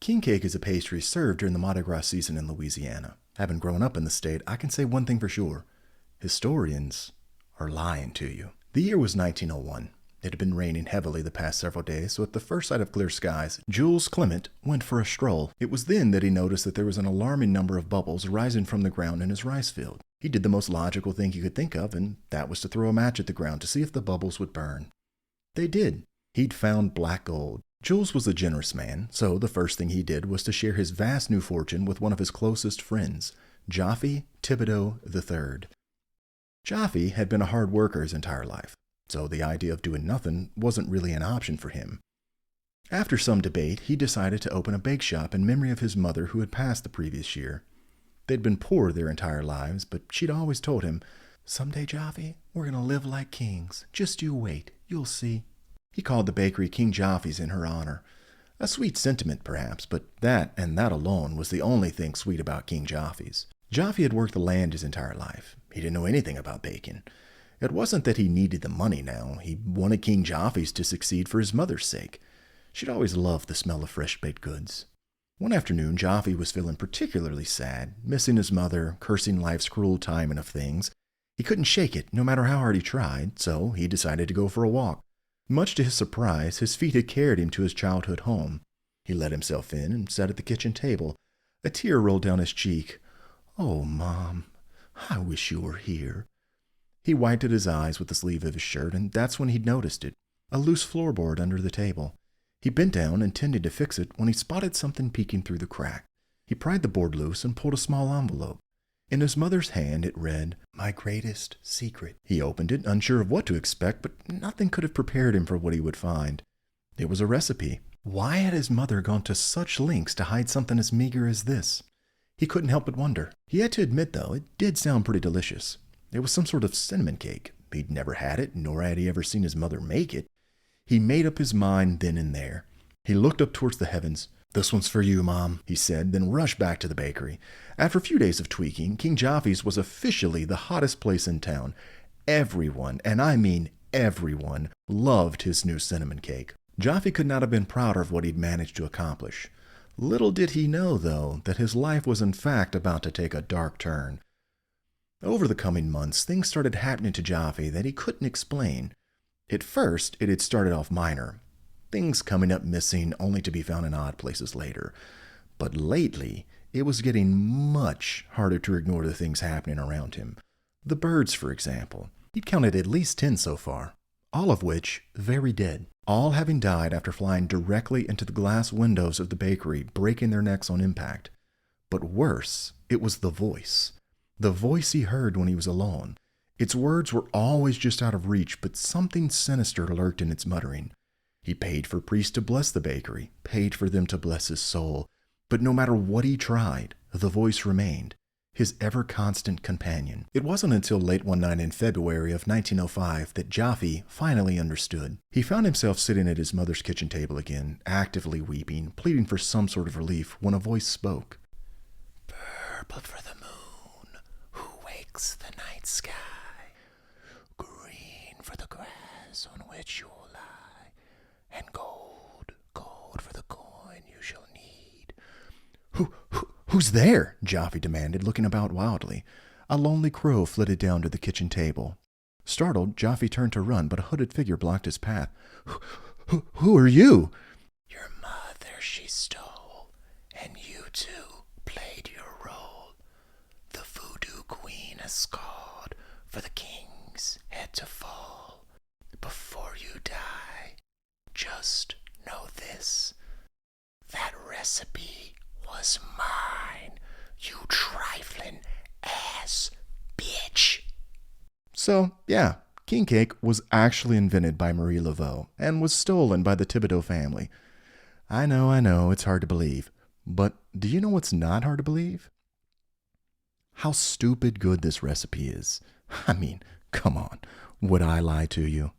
King cake is a pastry served during the Mardi Gras season in Louisiana. Having grown up in the state, I can say one thing for sure. Historians are lying to you. The year was 1901. It had been raining heavily the past several days, so at the first sight of clear skies, Jules Clement went for a stroll. It was then that he noticed that there was an alarming number of bubbles rising from the ground in his rice field. He did the most logical thing he could think of, and that was to throw a match at the ground to see if the bubbles would burn. They did. He'd found black gold. Jules was a generous man, so the first thing he did was to share his vast new fortune with one of his closest friends, Jaffe Thibodeau III. Jaffe had been a hard worker his entire life, so the idea of doing nothing wasn't really an option for him. After some debate, he decided to open a bake shop in memory of his mother who had passed the previous year. They'd been poor their entire lives, but she'd always told him, "Someday, Jaffe, we're going to live like kings. Just you wait. You'll see." He called the bakery King Jaffe's in her honor. A sweet sentiment, perhaps, but that and that alone was the only thing sweet about King Jaffe's. Jaffe had worked the land his entire life. He didn't know anything about baking. It wasn't that he needed the money now. He wanted King Jaffe's to succeed for his mother's sake. She'd always loved the smell of fresh baked goods. One afternoon, Jaffe was feeling particularly sad, missing his mother, cursing life's cruel timing of things. He couldn't shake it, no matter how hard he tried, so he decided to go for a walk. Much to his surprise, his feet had carried him to his childhood home. He let himself in and sat at the kitchen table. A tear rolled down his cheek. "Oh, Mom, I wish you were here." He wiped at his eyes with the sleeve of his shirt, and that's when he'd noticed it, a loose floorboard under the table. He bent down, intending to fix it, when he spotted something peeking through the crack. He pried the board loose and pulled a small envelope. In his mother's hand it read, "My greatest secret." He opened it, unsure of what to expect, but nothing could have prepared him for what he would find. It was a recipe. Why had his mother gone to such lengths to hide something as meager as this? He couldn't help but wonder. He had to admit, though, it did sound pretty delicious. It was some sort of cinnamon cake. He'd never had it, nor had he ever seen his mother make it. He made up his mind then and there. He looked up towards the heavens. "This one's for you, Mom," he said, then rushed back to the bakery. After a few days of tweaking, King Jaffe's was officially the hottest place in town. Everyone, and I mean everyone, loved his new cinnamon cake. Jaffe could not have been prouder of what he'd managed to accomplish. Little did he know, though, that his life was in fact about to take a dark turn. Over the coming months, things started happening to Jaffe that he couldn't explain. At first, it had started off minor. Things coming up missing only to be found in odd places later. But lately, it was getting much harder to ignore the things happening around him. The birds, for example. He'd counted at least 10 so far, all of which very dead. All having died after flying directly into the glass windows of the bakery, breaking their necks on impact. But worse, it was the voice. The voice he heard when he was alone. Its words were always just out of reach, but something sinister lurked in its muttering. He paid for priests to bless the bakery, paid for them to bless his soul. But no matter what he tried, the voice remained, his ever-constant companion. It wasn't until late one night in February of 1905 that Jaffe finally understood. He found himself sitting at his mother's kitchen table again, actively weeping, pleading for some sort of relief, when a voice spoke. "Purple for the moon, who wakes the night sky, green for the grass on which you'll lie, and gold, gold for the coin you shall need." Who's there?" Jaffe demanded, looking about wildly. A lonely crow flitted down to the kitchen table. Startled, Jaffe turned to run, but a hooded figure blocked his path. Who are you?" "Your mother she stole, and you too played your role. The voodoo queen has called for the king's head to fall. Before you die, just know this. That recipe was mine, you trifling ass bitch." So, yeah, king cake was actually invented by Marie Laveau and was stolen by the Thibodeau family. I know, it's hard to believe. But do you know what's not hard to believe? How stupid good this recipe is. I mean, come on, would I lie to you?